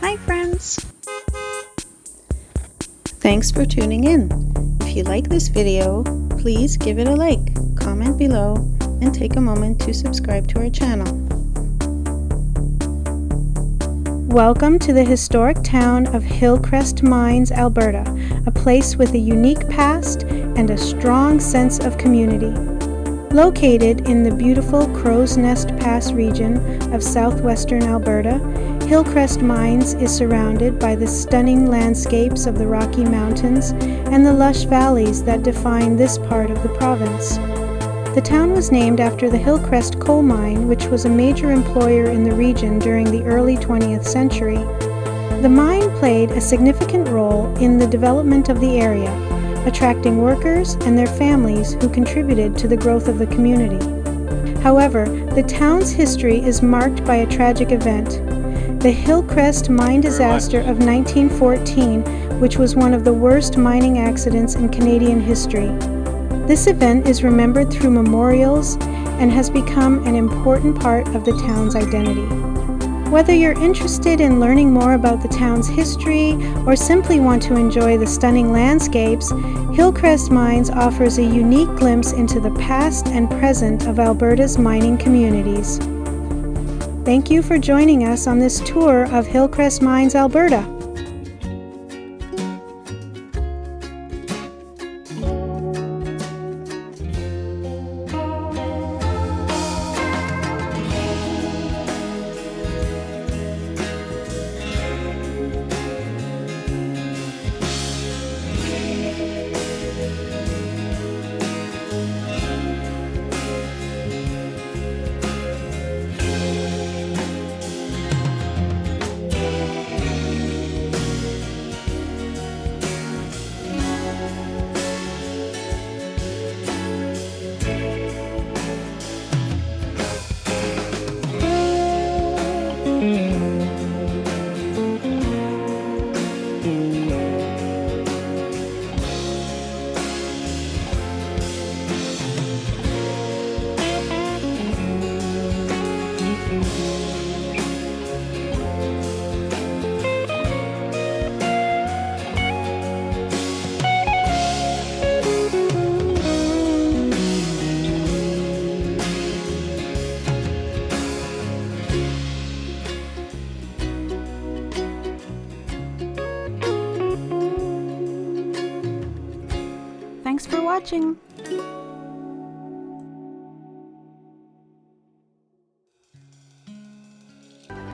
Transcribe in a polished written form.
Hi friends! Thanks for tuning in. If you like this video, please give it a like, comment below, and take a moment to subscribe to our channel. Welcome to the historic town of Hillcrest Mines, Alberta, a place with a unique past and a strong sense of community. Located in the beautiful Crow's Nest Pass region of southwestern Alberta, Hillcrest Mines is surrounded by the stunning landscapes of the Rocky Mountains and the lush valleys that define this part of the province. The town was named after the Hillcrest coal mine, which was a major employer in the region during the early 20th century. The mine played a significant role in the development of the area, attracting workers and their families who contributed to the growth of the community. However, the town's history is marked by a tragic event: the Hillcrest mine disaster of 1914, which was one of the worst mining accidents in Canadian history. This event is remembered through memorials and has become an important part of the town's identity. Whether you're interested in learning more about the town's history or simply want to enjoy the stunning landscapes, Hillcrest Mines offers a unique glimpse into the past and present of Alberta's mining communities. Thank you for joining us on this tour of Hillcrest Mines, Alberta. Thanks for watching!